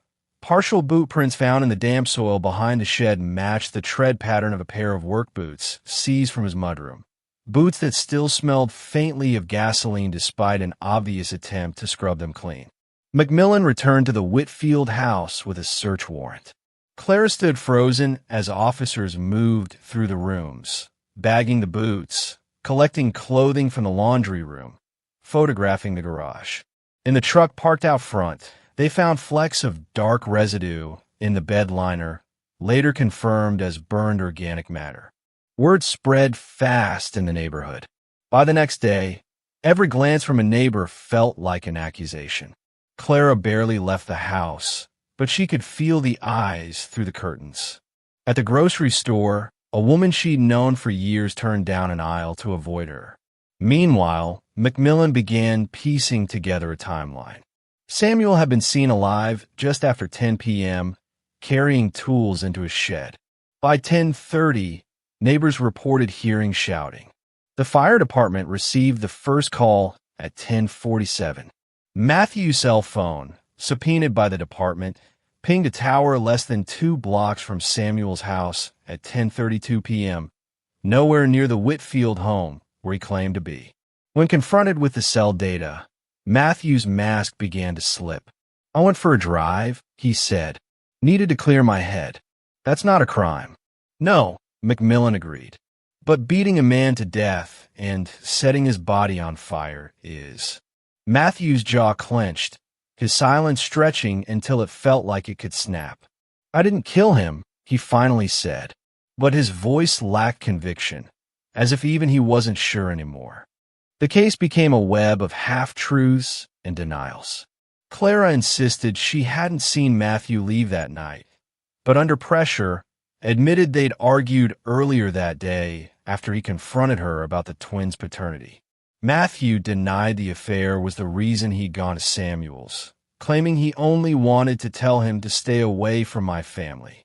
partial boot prints found in the damp soil behind the shed matched the tread pattern of a pair of work boots seized from his mudroom. Boots that still smelled faintly of gasoline despite an obvious attempt to scrub them clean. McMillan returned to the Whitfield house with a search warrant. Clara stood frozen as officers moved through the rooms, bagging the boots, collecting clothing from the laundry room, photographing the garage. In the truck parked out front, they found flecks of dark residue in the bed liner, later confirmed as burned organic matter. Word spread fast in the neighborhood. By the next day, every glance from a neighbor felt like an accusation. Clara barely left the house, but she could feel the eyes through the curtains. At the grocery store, a woman she'd known for years turned down an aisle to avoid her. Meanwhile, McMillan began piecing together a timeline. Samuel had been seen alive just after 10 p.m., carrying tools into his shed. By 10:30, neighbors reported hearing shouting. The fire department received the first call at 10:47. Matthew's cell phone, subpoenaed by the department, pinged a tower less than 2 blocks from Samuel's house at 10:32 p.m., nowhere near the Whitfield home where he claimed to be. When confronted with the cell data, Matthew's mask began to slip. "I went for a drive," he said. "Needed to clear my head. That's not a crime." "No," McMillan agreed. "But beating a man to death and setting his body on fire is." Matthew's jaw clenched, his silence stretching until it felt like it could snap. "I didn't kill him," he finally said, but his voice lacked conviction, as if even he wasn't sure anymore. The case became a web of half-truths and denials. Clara insisted she hadn't seen Matthew leave that night, but under pressure, admitted they'd argued earlier that day after he confronted her about the twins' paternity. Matthew denied the affair was the reason he'd gone to Samuel's, claiming he only wanted to tell him to stay away from my family.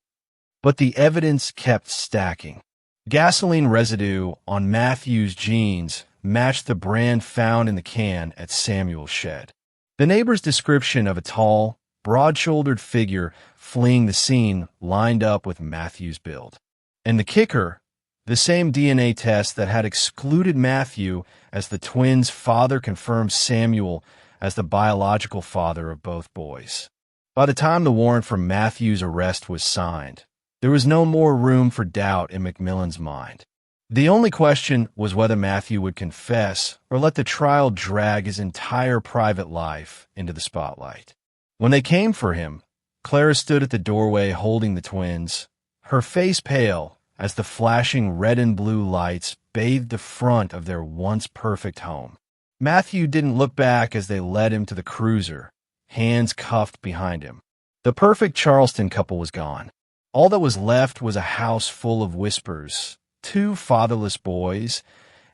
But the evidence kept stacking. Gasoline residue on Matthew's jeans matched the brand found in the can at Samuel's shed. The neighbor's description of a tall, broad-shouldered figure fleeing the scene lined up with Matthew's build. And the kicker, the same DNA test that had excluded Matthew as the twins' father confirmed Samuel as the biological father of both boys. By the time the warrant for Matthew's arrest was signed, there was no more room for doubt in McMillan's mind. The only question was whether Matthew would confess or let the trial drag his entire private life into the spotlight. When they came for him, Clara stood at the doorway holding the twins, her face pale as the flashing red and blue lights bathed the front of their once-perfect home. Matthew didn't look back as they led him to the cruiser, hands cuffed behind him. The perfect Charleston couple was gone. All that was left was a house full of whispers, 2 fatherless boys,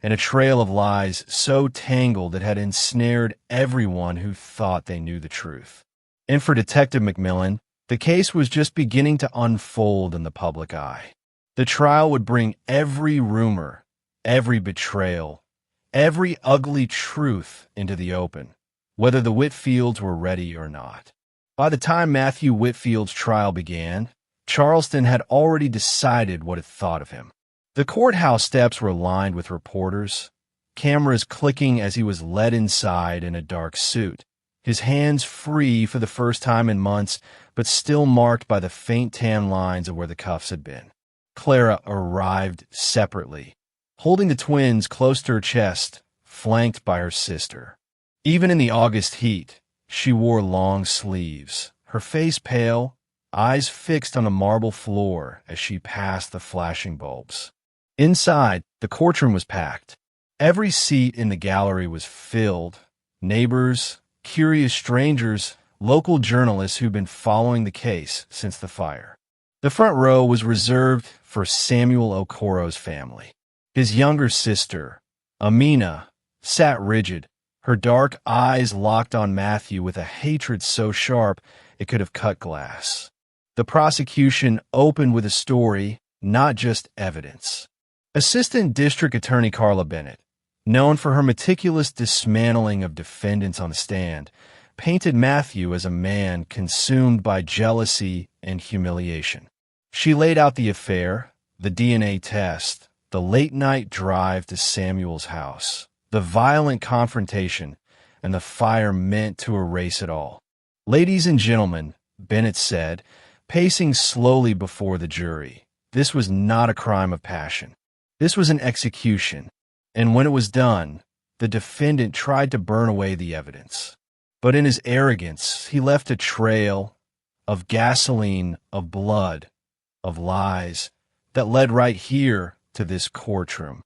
and a trail of lies so tangled it had ensnared everyone who thought they knew the truth. And for Detective McMillan, the case was just beginning to unfold in the public eye. The trial would bring every rumor, every betrayal, every ugly truth into the open, whether the Whitfields were ready or not. By the time Matthew Whitfield's trial began, Charleston had already decided what it thought of him. The courthouse steps were lined with reporters, cameras clicking as he was led inside in a dark suit, his hands free for the first time in months, but still marked by the faint tan lines of where the cuffs had been. Clara arrived separately, holding the twins close to her chest, flanked by her sister. Even in the August heat, she wore long sleeves, her face pale, eyes fixed on the marble floor as she passed the flashing bulbs. Inside, the courtroom was packed. Every seat in the gallery was filled. Neighbors, curious strangers, local journalists who'd been following the case since the fire. The front row was reserved for Samuel Okoro's family. His younger sister, Amina, sat rigid, her dark eyes locked on Matthew with a hatred so sharp it could have cut glass. The prosecution opened with a story, not just evidence. Assistant District Attorney Carla Bennett, known for her meticulous dismantling of defendants on the stand, painted Matthew as a man consumed by jealousy and humiliation. She laid out the affair, the DNA test, the late-night drive to Samuel's house, the violent confrontation, and the fire meant to erase it all. "Ladies and gentlemen," Bennett said, pacing slowly before the jury, "this was not a crime of passion. This was an execution, and when it was done, the defendant tried to burn away the evidence. But in his arrogance, he left a trail of gasoline, of blood, of lies, that led right here to this courtroom."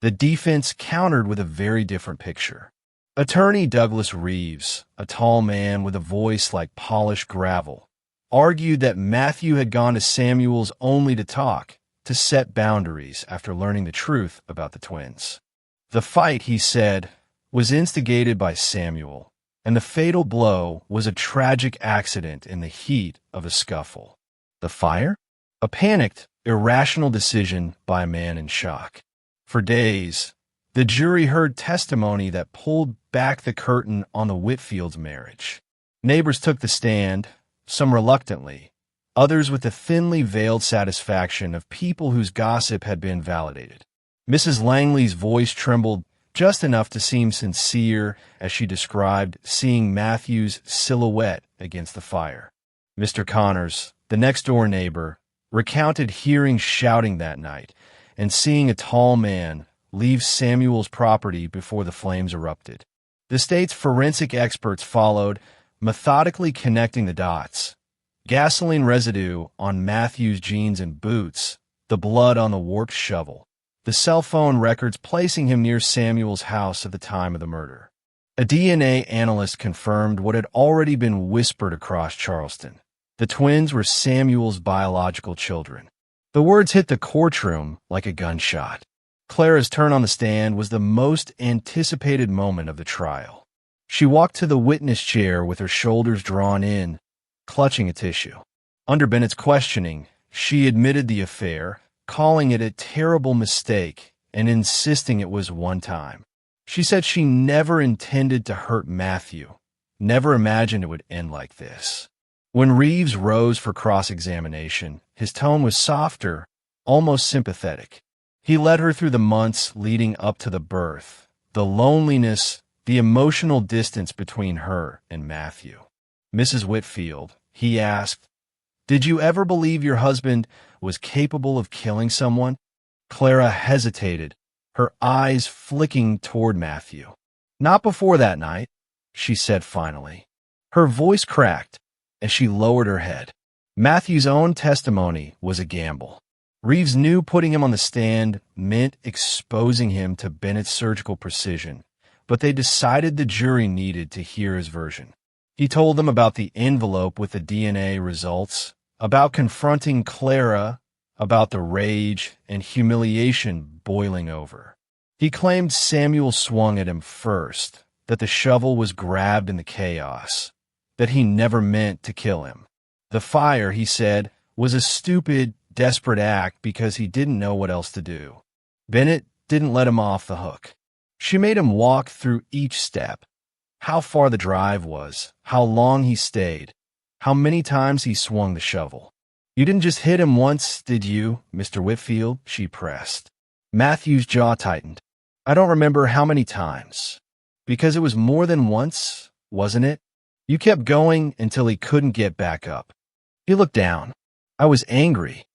The defense countered with a very different picture. Attorney Douglas Reeves, a tall man with a voice like polished gravel, argued that Matthew had gone to Samuel's only to talk, to set boundaries after learning the truth about the twins. The fight, he said, was instigated by Samuel, and the fatal blow was a tragic accident in the heat of a scuffle. The fire? A panicked, irrational decision by a man in shock. For days, the jury heard testimony that pulled back the curtain on the Whitfields' marriage. Neighbors took the stand, some reluctantly, others with the thinly veiled satisfaction of people whose gossip had been validated. Mrs. Langley's voice trembled just enough to seem sincere as she described seeing Matthew's silhouette against the fire. Mr. Connors, the next-door neighbor, recounted hearing shouting that night and seeing a tall man leave Samuel's property before the flames erupted. The state's forensic experts followed, methodically connecting the dots. Gasoline residue on Matthew's jeans and boots, the blood on the warped shovel, the cell phone records placing him near Samuel's house at the time of the murder. A DNA analyst confirmed what had already been whispered across Charleston. The twins were Samuel's biological children. The words hit the courtroom like a gunshot. Clara's turn on the stand was the most anticipated moment of the trial. She walked to the witness chair with her shoulders drawn in, clutching a tissue. Under Bennett's questioning, she admitted the affair, calling it a terrible mistake and insisting it was one time. She said she never intended to hurt Matthew, never imagined it would end like this. When Reeves rose for cross-examination, his tone was softer, almost sympathetic. He led her through the months leading up to the birth, the loneliness, the emotional distance between her and Matthew. "Mrs. Whitfield," he asked, "did you ever believe your husband was capable of killing someone?" Clara hesitated, her eyes flicking toward Matthew. "Not before that night," she said finally. Her voice cracked as she lowered her head. Matthew's own testimony was a gamble. Reeves knew putting him on the stand meant exposing him to Bennett's surgical precision, but they decided the jury needed to hear his version. He told them about the envelope with the DNA results, about confronting Clara, about the rage and humiliation boiling over. He claimed Samuel swung at him first, that the shovel was grabbed in the chaos, that he never meant to kill him. The fire, he said, was a stupid, desperate act because he didn't know what else to do. Bennett didn't let him off the hook. She made him walk through each step. How far the drive was, how long he stayed, how many times he swung the shovel. You didn't just hit him once, did you, Mr. Whitfield? She pressed. Matthew's jaw tightened. I don't remember how many times. Because it was more than once, wasn't it? You kept going until he couldn't get back up. He looked down. I was angry.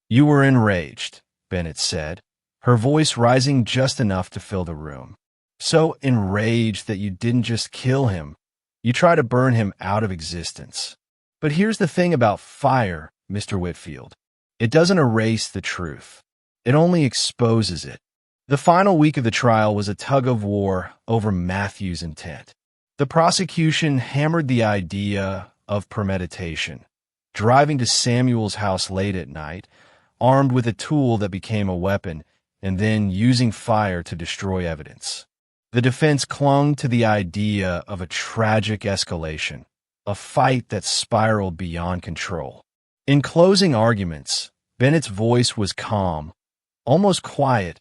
You were enraged, Bennett said, her voice rising just enough to fill the room. So enraged that you didn't just kill him. You tried to burn him out of existence. But here's the thing about fire, Mr. Whitfield. It doesn't erase the truth. It only exposes it. The final week of the trial was a tug-of-war over Matthew's intent. The prosecution hammered the idea of premeditation, driving to Samuel's house late at night, armed with a tool that became a weapon, and then using fire to destroy evidence. The defense clung to the idea of a tragic escalation, a fight that spiraled beyond control. In closing arguments, Bennett's voice was calm, almost quiet,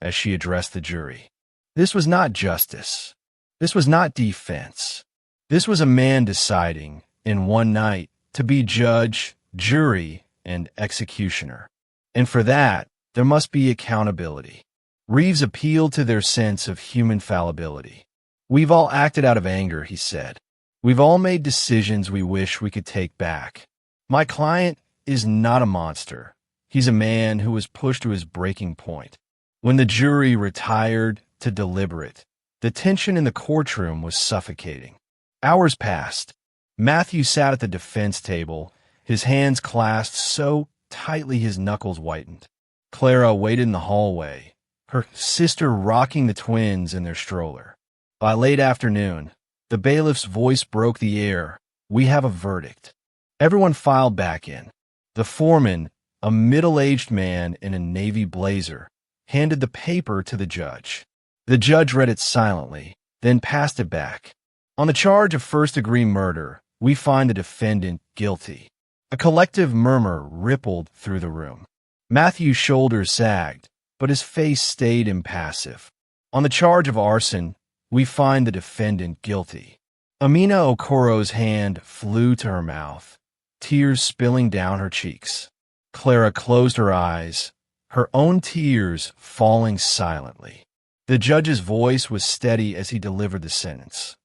as she addressed the jury. This was not justice. This was not defense. This was a man deciding, in one night, to be judge, jury, and executioner. And for that, there must be accountability. Reeves appealed to their sense of human fallibility. We've all acted out of anger, he said. We've all made decisions we wish we could take back. My client is not a monster. He's a man who was pushed to his breaking point. When the jury retired to deliberate, the tension in the courtroom was suffocating. Hours passed. Matthew sat at the defense table, his hands clasped so tightly his knuckles whitened. Clara waited in the hallway, her sister rocking the twins in their stroller. By late afternoon, the bailiff's voice broke the air. We have a verdict. Everyone filed back in. The foreman, a middle-aged man in a navy blazer, handed the paper to the judge. The judge read it silently, then passed it back. On the charge of first-degree murder, we find the defendant guilty. A collective murmur rippled through the room. Matthew's shoulders sagged, but his face stayed impassive. On the charge of arson, we find the defendant guilty. Amina Okoro's hand flew to her mouth, tears spilling down her cheeks. Clara closed her eyes, her own tears falling silently. The judge's voice was steady as he delivered the sentence.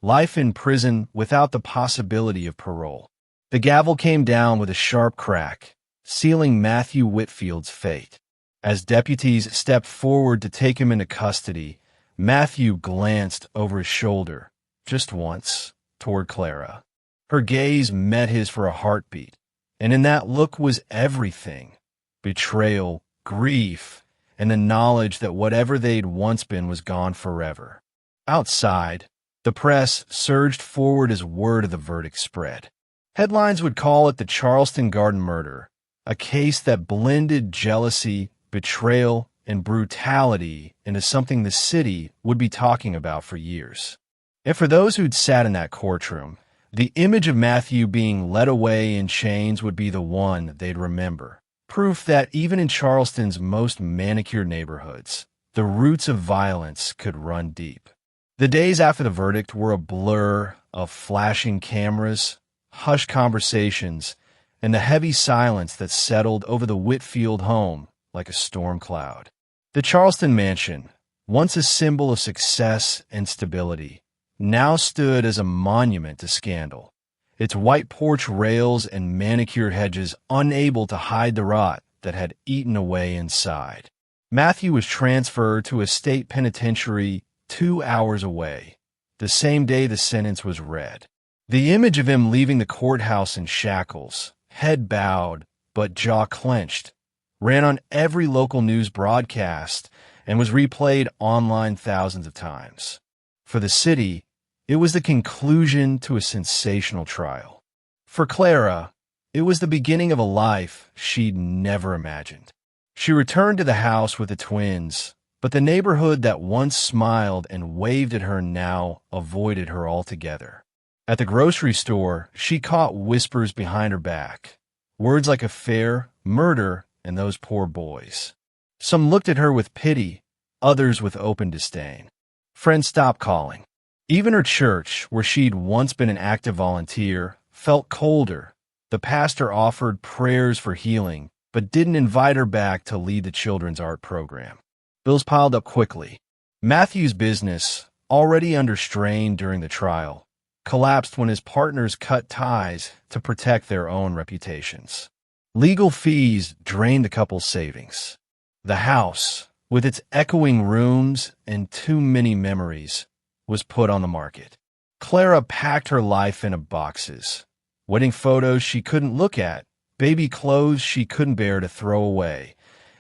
Life in prison without the possibility of parole. The gavel came down with a sharp crack, sealing Matthew Whitfield's fate. As deputies stepped forward to take him into custody, Matthew glanced over his shoulder, just once, toward Clara. Her gaze met his for a heartbeat, and in that look was everything: betrayal, grief, and the knowledge that whatever they'd once been was gone forever. Outside, the press surged forward as word of the verdict spread. Headlines would call it the Charleston Garden Murder, a case that blended jealousy, betrayal, and brutality into something the city would be talking about for years. And for those who'd sat in that courtroom, the image of Matthew being led away in chains would be the one they'd remember. Proof that even in Charleston's most manicured neighborhoods, the roots of violence could run deep. The days after the verdict were a blur of flashing cameras, hushed conversations, and the heavy silence that settled over the Whitfield home like a storm cloud. The Charleston mansion, once a symbol of success and stability, now stood as a monument to scandal, its white porch rails and manicured hedges unable to hide the rot that had eaten away inside. Matthew was transferred to a state penitentiary 2 hours away, the same day the sentence was read. The image of him leaving the courthouse in shackles, head bowed but jaw clenched, ran on every local news broadcast and was replayed online thousands of times. For the city, it was the conclusion to a sensational trial. For Clara, it was the beginning of a life she'd never imagined. She returned to the house with the twins, but the neighborhood that once smiled and waved at her now avoided her altogether. At the grocery store, she caught whispers behind her back, words like affair, murder, and those poor boys. Some looked at her with pity, others with open disdain. Friends stopped calling. Even her church, where she'd once been an active volunteer, felt colder. The pastor offered prayers for healing, but didn't invite her back to lead the children's art program. Bills piled up quickly. Matthew's business, already under strain during the trial, collapsed when his partners cut ties to protect their own reputations. Legal fees drained the couple's savings. The house, with its echoing rooms and too many memories, was put on the market. Clara packed her life into boxes. Wedding photos she couldn't look at, baby clothes she couldn't bear to throw away,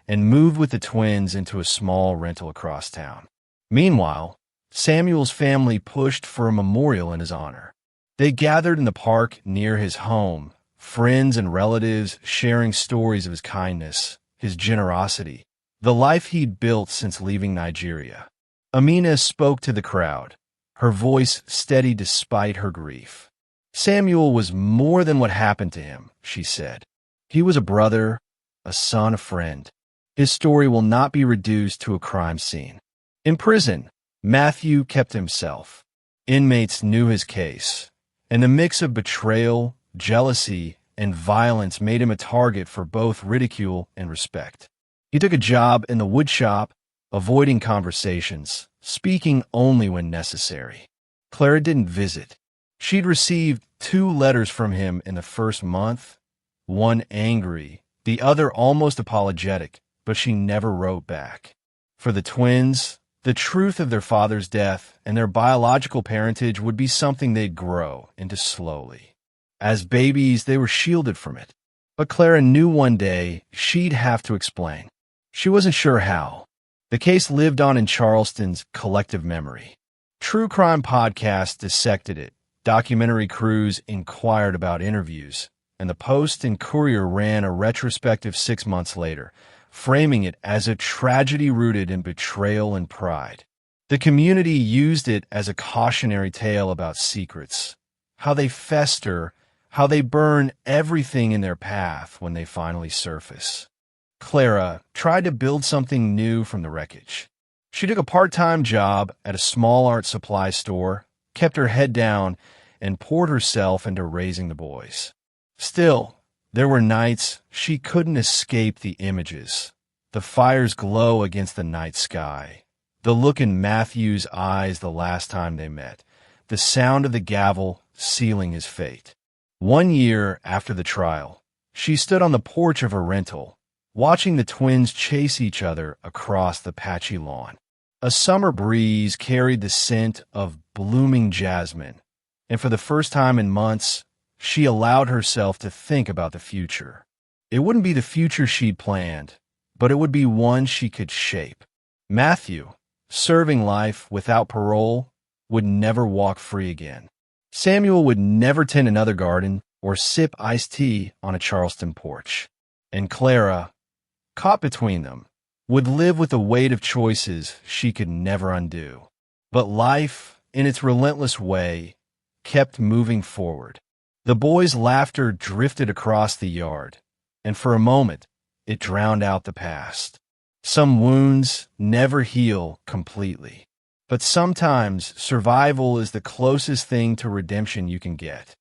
and moved with the twins into a small rental across town. Meanwhile, Samuel's family pushed for a memorial in his honor. They gathered in the park near his home, friends and relatives sharing stories of his kindness, his generosity, the life he'd built since leaving Nigeria. Amina spoke to the crowd, her voice steady despite her grief. Samuel was more than what happened to him, she said. He was a brother, a son, a friend. His story will not be reduced to a crime scene. In prison, Matthew kept himself. Inmates knew his case, and the mix of betrayal, jealousy, and violence made him a target for both ridicule and respect. He took a job in the wood shop, avoiding conversations, speaking only when necessary. Clara didn't visit. She'd received 2 letters from him in the first month, one angry, the other almost apologetic, but she never wrote back. For the twins, the truth of their father's death and their biological parentage would be something they'd grow into slowly. As babies, they were shielded from it. But Clara knew one day she'd have to explain. She wasn't sure how. The case lived on in Charleston's collective memory. True crime podcasts dissected it. Documentary crews inquired about interviews, and the Post and Courier ran a retrospective 6 months later, framing it as a tragedy rooted in betrayal and pride. The community used it as a cautionary tale about secrets, how they fester, how they burn everything in their path when they finally surface. Clara tried to build something new from the wreckage. She took a part-time job at a small art supply store, kept her head down, and poured herself into raising the boys. Still, there were nights she couldn't escape the images. The fire's glow against the night sky, the look in Matthew's eyes the last time they met, the sound of the gavel sealing his fate. 1 year after the trial, she stood on the porch of her rental, watching the twins chase each other across the patchy lawn. A summer breeze carried the scent of blooming jasmine, and for the first time in months, she allowed herself to think about the future. It wouldn't be the future she'd planned, but it would be one she could shape. Matthew, serving life without parole, would never walk free again. Samuel would never tend another garden or sip iced tea on a Charleston porch. And Clara, caught between them, would live with the weight of choices she could never undo. But life, in its relentless way, kept moving forward. The boys' laughter drifted across the yard, and for a moment, it drowned out the past. Some wounds never heal completely, but sometimes survival is the closest thing to redemption you can get.